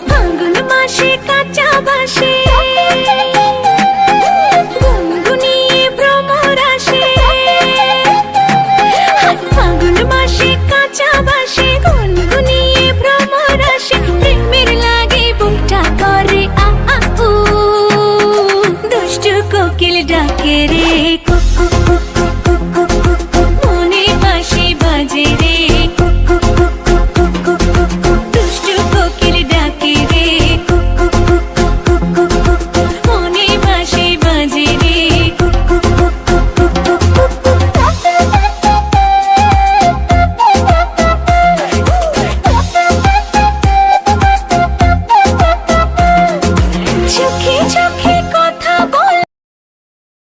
ফাগুন মাসে কাঁচা বাসে গুনগুনিয়ে ভ্রমর আসে। ফাগুন মাসে কাঁচা বাসে গুনগুনিয়ে ভ্রমর আসে। প্রেমের লাগে বুকটা করে আ আ উ, দুষ্টু কোকিল ডাকে রে।